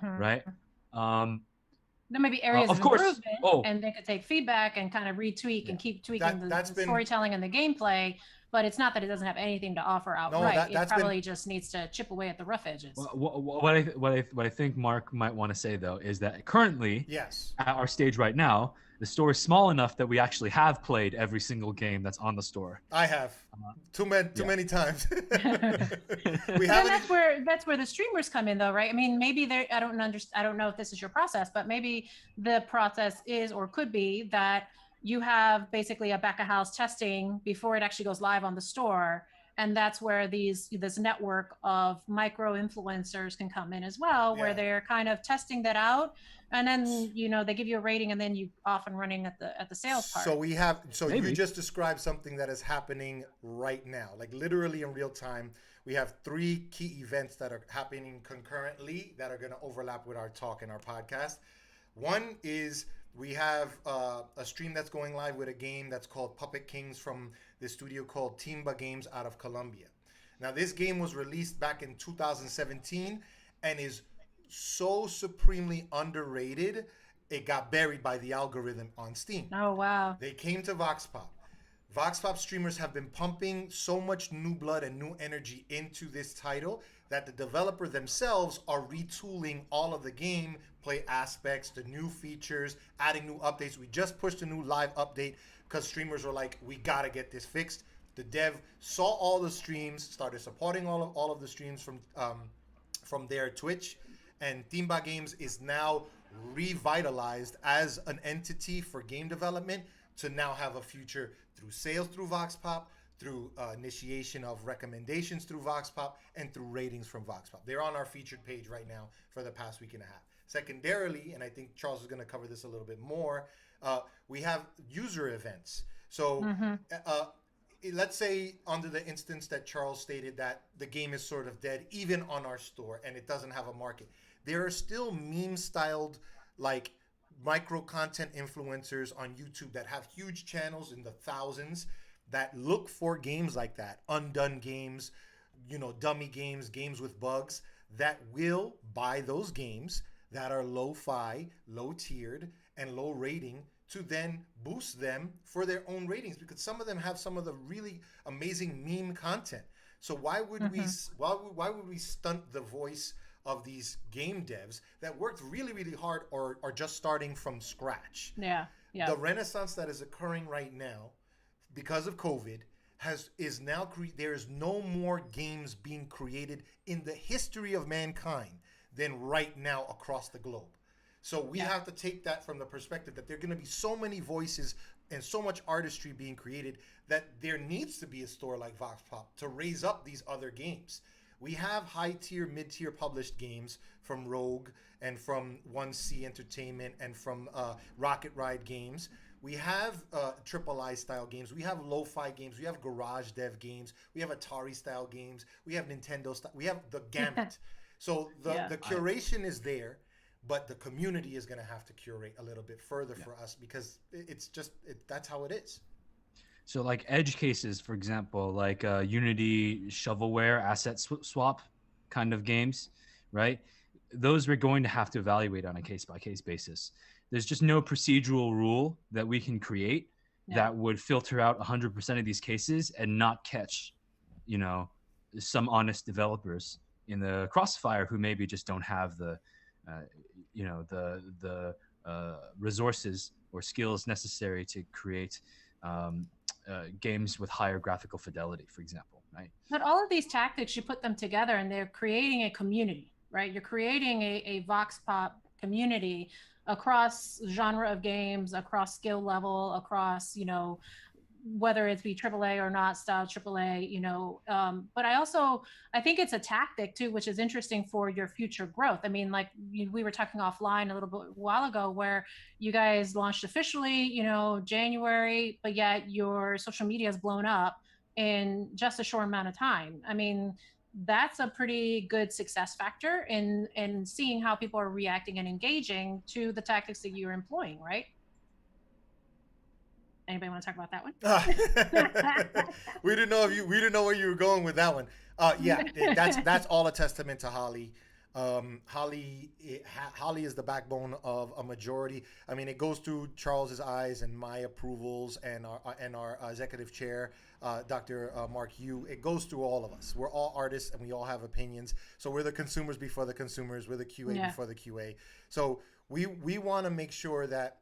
right? There may be areas Of of course. improvement, and they could take feedback and kind of retweak and keep tweaking the storytelling and the gameplay. But it's not that it doesn't have anything to offer outright. It probably just needs to chip away at the rough edges. What I think Mark might want to say though is that currently, yes, at our stage right now, the store is small enough that we actually have played every single game that's on the store. I have too many times. We haven't. That's where the streamers come in, though, right? I mean, maybe I don't know if this is your process, but maybe the process is or could be that you have basically a back of house testing before it actually goes live on the store, and that's where this network of micro influencers can come in as well, where they're kind of testing that out, and then they give you a rating, and then you off and running at the sales part. So you just described something that is happening right now, like literally in real time. We have 3 key events that are happening concurrently that are going to overlap with our talk and our podcast. One is we have a stream that's going live with a game that's called Puppet Kings from the studio called Timba Games out of Colombia. Now, this game was released back in 2017 and is so supremely underrated, it got buried by the algorithm on Steam. Oh, wow. They came to VoxPop. VoxPop streamers have been pumping so much new blood and new energy into this title that the developer themselves are retooling all of the gameplay aspects, the new features, adding new updates. We just pushed a new live update because streamers were like, we got to get this fixed. The dev saw all the streams, started supporting all of the streams from their Twitch, and Timba Games is now revitalized as an entity for game development to now have a future through sales through VoxPop, through initiation of recommendations through VoxPop, and through ratings from VoxPop. They're on our featured page right now for the past week and a half. Secondarily, and I think Charles is going to cover this a little bit more, we have user events. So let's say under the instance that Charles stated that the game is sort of dead, even on our store, and it doesn't have a market. There are still meme-styled, like, micro content influencers on YouTube that have huge channels in the thousands that look for games like that, undone games, dummy games, games with bugs, that will buy those games that are low-fi, low-tiered, and low rating to then boost them for their own ratings, because some of them have some of the really amazing meme content. So why would why would we stunt the voice of these game devs that worked really, really hard or are just starting from scratch? Yeah. The renaissance that is occurring right now because of COVID is now there is no more games being created in the history of mankind than right now across the globe. So we have to take that from the perspective that there are going to be so many voices and so much artistry being created that there needs to be a store like VoxPop to raise up these other games. We have high tier, mid tier published games from Rogue and from 1C Entertainment and from Rocket Ride Games. We have triple I style games. We have lo-fi games. We have garage dev games. We have Atari style games. We have Nintendo style. We have the gamut. So the curation is there, but the community is going to have to curate a little bit further for us because that's how it is. So like edge cases, for example, like Unity shovelware asset swap kind of games, right? Those we're going to have to evaluate on a case by case basis. There's just no procedural rule that we can create that would filter out 100% of these cases and not catch, some honest developers in the crossfire who maybe just don't have the resources or skills necessary to create games with higher graphical fidelity, for example, right? But all of these tactics, you put them together and they're creating a community, right? You're creating a VoxPop community across genre of games, across skill level, across, whether it be AAA or not style AAA, but I think it's a tactic too, which is interesting for your future growth. I mean, like we were talking offline a little bit while ago where you guys launched officially, January, but yet your social media has blown up in just a short amount of time. I mean, that's a pretty good success factor in seeing how people are reacting and engaging to the tactics that you're employing, right? Anybody want to talk about that one? We didn't know where you were going with that one. That's all a testament to Holly. Holly is the backbone of a majority. I mean, it goes through Charles's eyes and my approvals and our executive chair, Dr. Mark Yu. It goes through all of us. We're all artists and we all have opinions. So we're the consumers before the consumers. We're the QA before the QA. So we want to make sure that,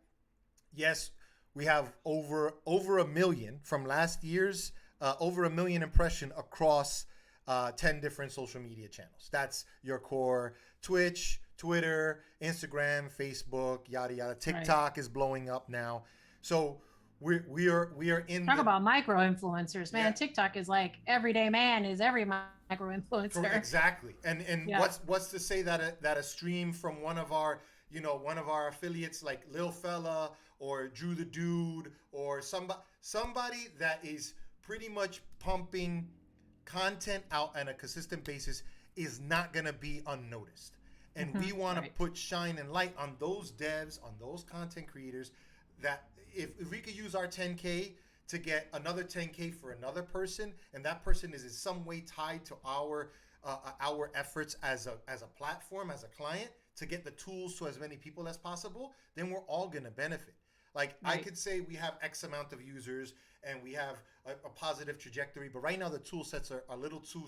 yes, we have over a million from last year's, over a million impression across 10 different social media channels. That's your core Twitch, Twitter, Instagram, Facebook, yada yada. TikTok is blowing up now. So we are in. Talk about micro influencers, man. TikTok is like everyday man is every micro influencer. Exactly. And what's to say that a stream from one of our affiliates like Lil Fella or Drew the Dude or somebody that is pretty much pumping content out on a consistent basis is not going to be unnoticed. And we want to put shine and light on those devs, on those content creators, that if we could use our 10K to get another 10K for another person, and that person is in some way tied to our efforts as a platform, as a client, to get the tools to as many people as possible, then we're all going to benefit. Like I could say we have X amount of users and we have a positive trajectory, but right now the tool sets are a little too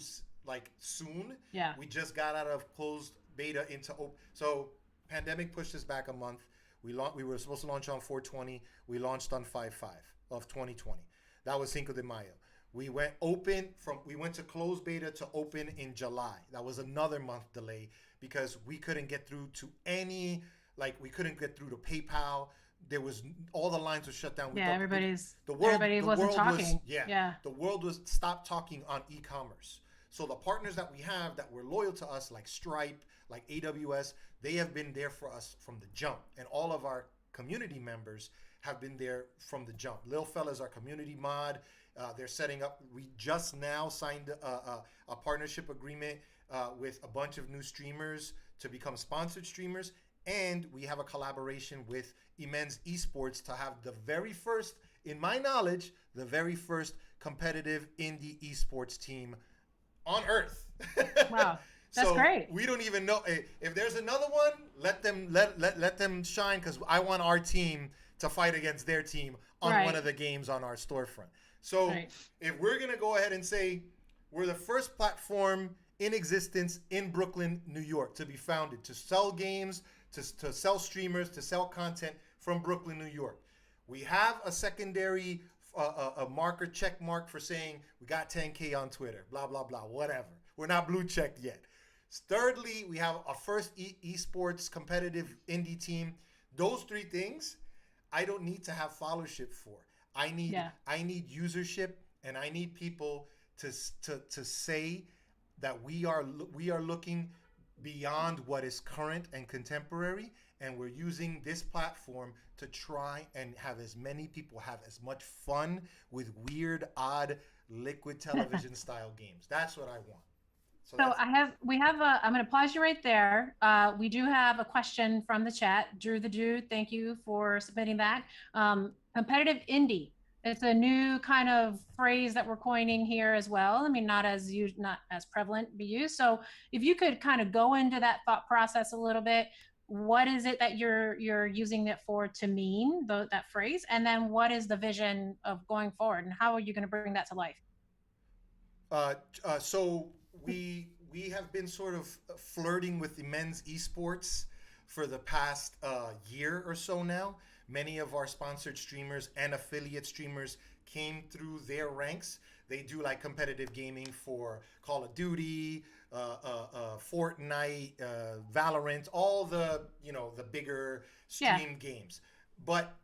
soon. Yeah. We just got out of closed beta into open. So pandemic pushed us back a month. We were supposed to launch on 4/20. We launched on 5/5 of 2020. That was Cinco de Mayo. We went to closed beta to open in July. That was another month delay because we couldn't get through to we couldn't get through to PayPal. There was all the lines were shut down. Everybody wasn't talking. The world was stopped talking on e-commerce. So the partners that we have that were loyal to us, like Stripe, like AWS, they have been there for us from the jump. And all of our community members have been there from the jump. Lil Fella's our community mod. They're setting up. We just now signed a partnership agreement with a bunch of new streamers to become sponsored streamers. And we have a collaboration with Immense Esports to have the very first, in my knowledge, the very first competitive indie esports team on Earth. Wow, that's great. We don't even know if there's another one. Let them shine, because I want our team to fight against their team on one of the games on our storefront. So if we're gonna go ahead and say we're the first platform in existence in Brooklyn, New York, to be founded to sell games, to sell streamers, to sell content from Brooklyn, New York. We have a secondary a check mark for saying we got 10K on Twitter, blah, blah, blah, whatever. We're not blue checked yet. Thirdly, we have a first esports competitive indie team. Those three things, I don't need to have followership for. Yeah. I need usership, and I need people to say that we are looking beyond what is current and contemporary, and we're using this platform to try and have as many people have as much fun with weird, odd, liquid television style games. That's what I want. So So that's I'm going to pause you right there. We do have a question from the chat. Drew the Dude, thank you for submitting that. Competitive indie. It's a new kind of phrase that we're coining here as well. I mean, not as prevalent be used. So if you could kind of go into that thought process a little bit, what is it that you're using it for to mean that phrase? And then what is the vision of going forward, and how are you going to bring that to life? So we have been sort of flirting with the men's esports for the past year or so now. Many of our sponsored streamers and affiliate streamers came through their ranks. They do like competitive gaming for Call of Duty, Fortnite, Valorant, all the the bigger stream games. But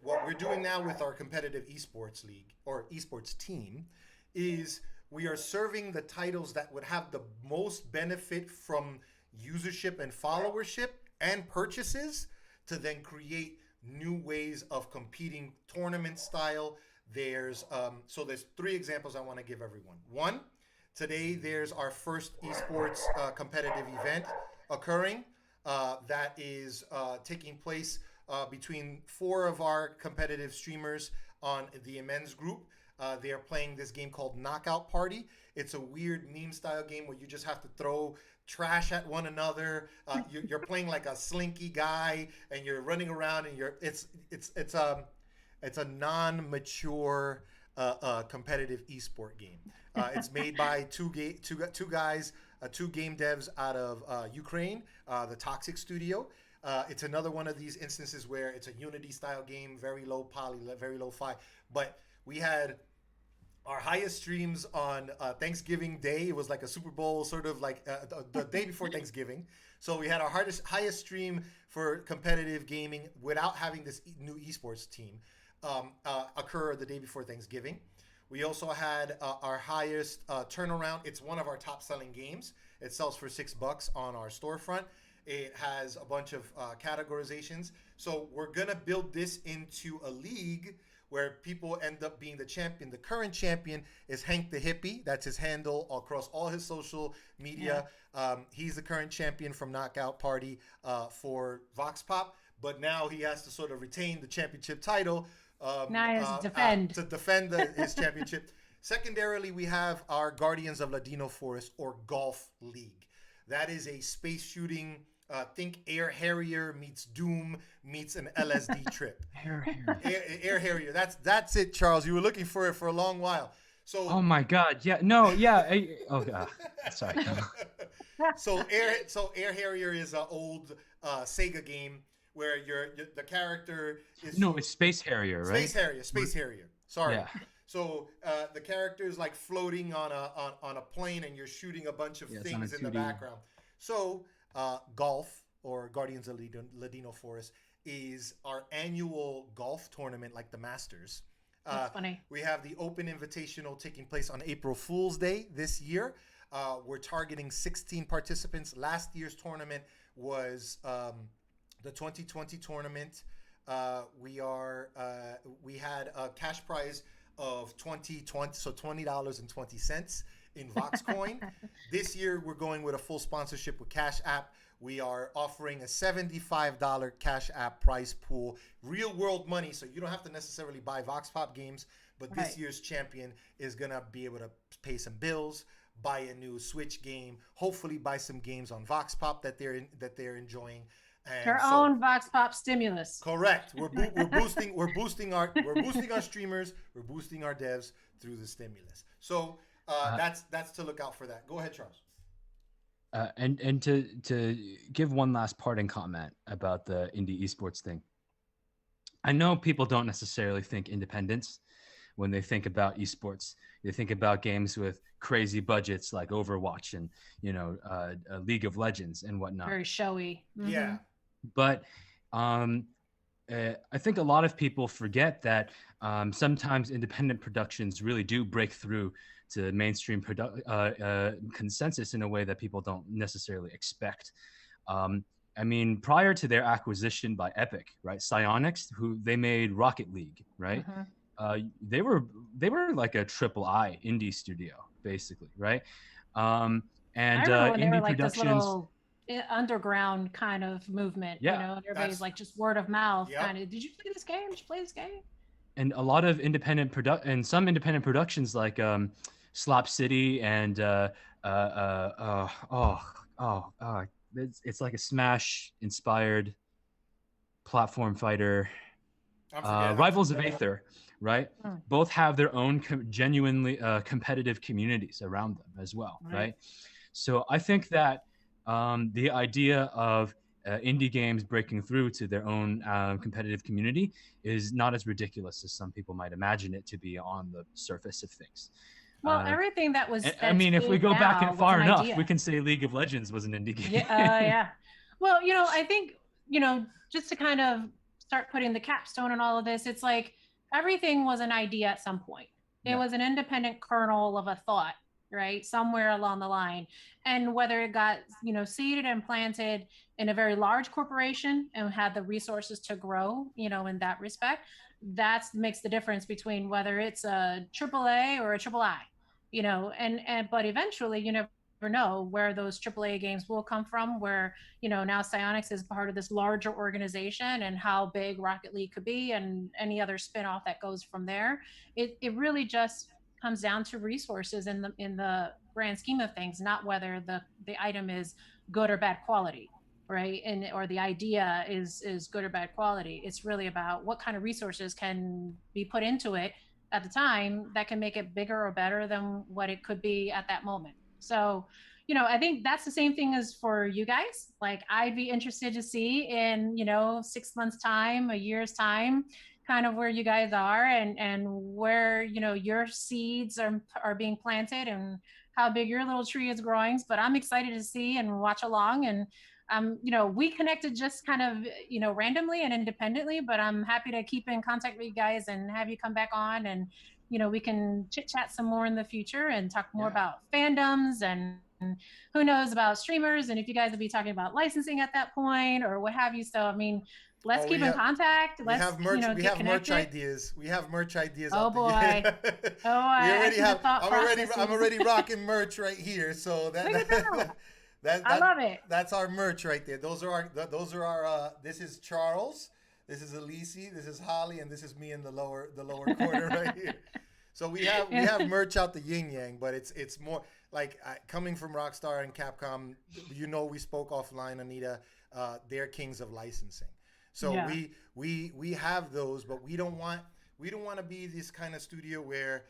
what we're doing now with our competitive esports league or esports team is we are serving the titles that would have the most benefit from usership and followership and purchases to then create new ways of competing tournament style. There's three examples I want to give everyone. One, today there's our first esports competitive event occurring that is taking place between four of our competitive streamers on the men's group. They are playing this game called Knockout Party. It's a weird meme style game where you just have to throw trash at one another. You're playing like a slinky guy, and you're running around, and it's a non-mature competitive esport game. It's made by two guys, two game devs out of Ukraine, the Toxic Studio. It's another one of these instances where it's a Unity style game, very low poly, very low fi. But we had our highest streams on Thanksgiving Day. It was like a Super Bowl, sort of like the day before Thanksgiving. So we had our highest stream for competitive gaming without having this new esports team occur the day before Thanksgiving. We also had our highest turnaround. It's one of our top selling games. It sells for $6 on our storefront. It has a bunch of categorizations. So we're going to build this into a league where people end up being the champion. The current champion is Hank the Hippie. That's his handle across all his social media. Yeah. He's the current champion from Knockout Party for VoxPop, but now he has to sort of retain the championship title to defend his championship. Secondarily, we have our Guardians of Ladino Forest, or Golf League. That is a space shooting. Think Air Harrier meets Doom meets an LSD trip. Air Harrier. That's it, Charles. You were looking for it for a long while. So. Oh my God! Yeah. No. Yeah. Oh God. Sorry. So Air Harrier is an old Sega game where the character is. No, it's Space Harrier, right? Space Harrier. Sorry. Yeah. So the character is like floating on a plane, and you're shooting a bunch of things in the background. So. Golf, or Guardians of Ladino Forest, is our annual golf tournament, like the Masters. That's funny. We have the Open Invitational taking place on April Fool's Day this year. We're targeting 16 participants. Last year's tournament was the 2020 tournament. We had a cash prize of $20.20 in Vox Coin. This year, we're going with a full sponsorship with Cash App. We are offering a $75 Cash App prize pool, real world money, so you don't have to necessarily buy VoxPop games, but this year's champion is going to be able to pay some bills, buy a new Switch game, hopefully buy some games on VoxPop that they're enjoying. And your own VoxPop stimulus. Correct. We're boosting our streamers, we're boosting our devs through the stimulus. So that's to look out for that. Go ahead, Charles. And to give one last parting comment about the indie esports thing. I know people don't necessarily think independence when they think about esports. They think about games with crazy budgets like Overwatch and League of Legends and whatnot. Very showy. Mm-hmm. Yeah. But I think a lot of people forget that sometimes independent productions really do break through to mainstream consensus in a way that people don't necessarily expect. I mean, prior to their acquisition by Epic, right? Psyonix, who they made Rocket League, right? They were like a triple I indie studio, basically, right? And I remember when they indie were like this productions. little underground kind of movement, Yeah, and everybody's like just word of mouth Yep. kind of. Did you play this game? Did you play this game? And a lot of some independent productions like Slop City and it's like a Smash inspired platform fighter. Rivals of Aether, right? Both have their own genuinely competitive communities around them as well, right? So I think that the idea of indie games breaking through to their own competitive community is not as ridiculous as some people might imagine it to be on the surface of things. Well, everything that was. I mean, if we go back far enough, we can say League of Legends was an indie game. Yeah. Well, I think, just to kind of start putting the capstone on all of this, it's like everything was an idea at some point. It was an independent kernel of a thought, right? Somewhere along the line. And whether it got, seeded and planted in a very large corporation and had the resources to grow, in that respect, that makes the difference between whether it's a AAA or a triple I, but eventually you never know where those AAA games will come from, where, now Psyonix is part of this larger organization and how big Rocket League could be and any other spinoff that goes from there. It really just comes down to resources in the grand scheme of things, not whether the item is good or bad quality, right? Or the idea is good or bad quality. It's really about what kind of resources can be put into it at the time that can make it bigger or better than what it could be at that moment. So, I think that's the same thing as for you guys. Like, I'd be interested to see in, 6 months time, a year's time, kind of where you guys are and where, your seeds are being planted and how big your little tree is growing. But I'm excited to see and watch along. And we connected just kind of, randomly and independently, but I'm happy to keep in contact with you guys and have you come back on and, we can chit chat some more in the future and talk more about fandoms and who knows about streamers. And if you guys will be talking about licensing at that point or what have you. So, I mean, let's keep in contact. Let's have merch. We have merch ideas. We have merch ideas. Oh boy! We already have. I'm already rocking merch right here. So I love it. That's our merch right there. Those are our. This is Charles. This is Elise. This is Holly, and this is me in the lower corner right here. So we have merch out the yin yang, but it's more like coming from Rockstar and Capcom. We spoke offline, Anita. They're kings of licensing. So we have those, but we don't want to be this kind of studio where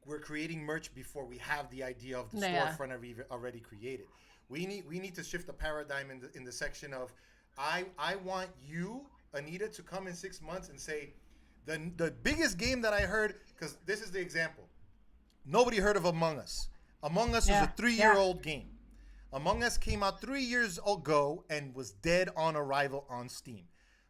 we're creating merch before we have the idea of the storefront already created. We need to shift the paradigm in the section of I want you, Anita, to come in 6 months and say the biggest game that I heard, because this is the example. Nobody heard of Among Us. Among Us is a 3-year-old game. Among Us came out 3 years ago and was dead on arrival on Steam.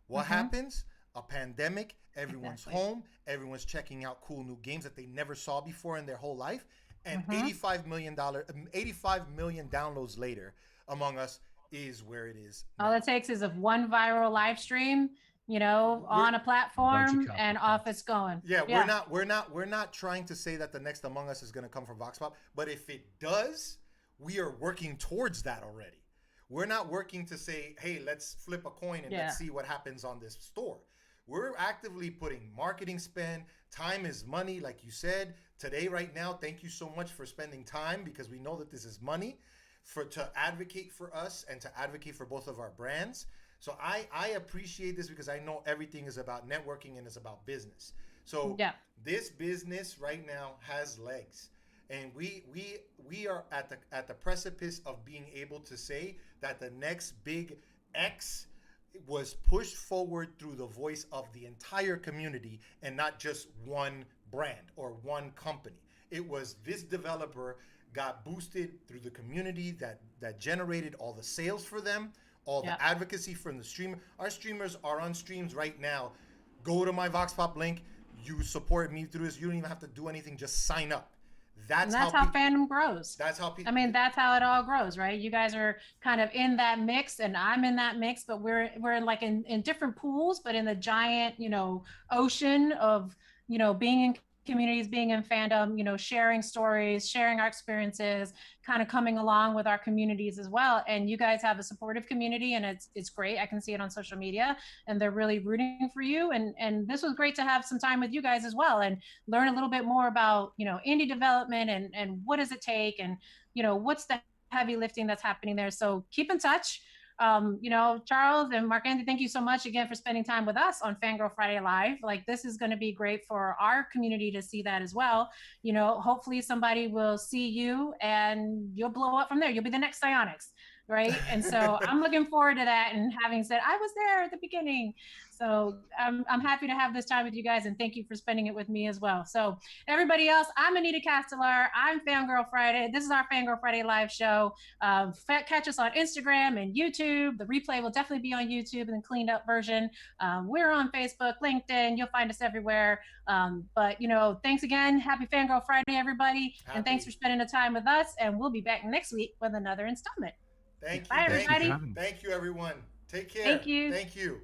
What happens? A pandemic, everyone's home, everyone's checking out cool new games that they never saw before in their whole life. And 85 million downloads later, Among Us is where it is now. All it takes is one viral live stream, on a platform and off it's going. We're not trying to say that the next Among Us is going to come from VoxPop, but if it does, we are working towards that already. We're not working to say, hey, let's flip a coin and let's see what happens on this store. We're actively putting marketing spend. Time is money, like you said. Today, right now, thank you so much for spending time, because we know that this is money to advocate for us and to advocate for both of our brands. So I appreciate this, because I know everything is about networking and it's about business. So this business right now has legs. And we are at the precipice of being able to say that the next big X was pushed forward through the voice of the entire community and not just one brand or one company. It was this developer got boosted through the community that generated all the sales for them, all the advocacy from the streamer. Our streamers are on streams right now. Go to my VoxPop link. You support me through this. You don't even have to do anything. Just sign up. That's how fandom grows. That's how people. I mean, that's how it all grows, right? You guys are kind of in that mix, and I'm in that mix, but we're like in different pools, but in the giant, ocean of, being in communities, being in fandom, sharing stories, sharing our experiences, kind of coming along with our communities as well. And you guys have a supportive community, and it's great. I can see it on social media, and they're really rooting for you. And this was great to have some time with you guys as well, and learn a little bit more about, indie development and what does it take, and, what's the heavy lifting that's happening there. So keep in touch. Charles and Mark Anthony, thank you so much again for spending time with us on Fangirl Friday Live. Like, this is going to be great for our community to see that as well. Hopefully somebody will see you and you'll blow up from there. You'll be the next Psyonix, right? And so I'm looking forward to that. And having said, I was there at the beginning. So I'm happy to have this time with you guys, and thank you for spending it with me as well. So everybody else, I'm Anita Castellar. I'm Fangirl Friday. This is our Fangirl Friday Live show. Catch us on Instagram and YouTube. The replay will definitely be on YouTube in the cleaned up version. We're on Facebook, LinkedIn. You'll find us everywhere. But thanks again. Happy Fangirl Friday, everybody. And thanks for spending the time with us. And we'll be back next week with another installment. Thank you. Bye, everybody. Thank you, everyone. Take care. Thank you. Thank you.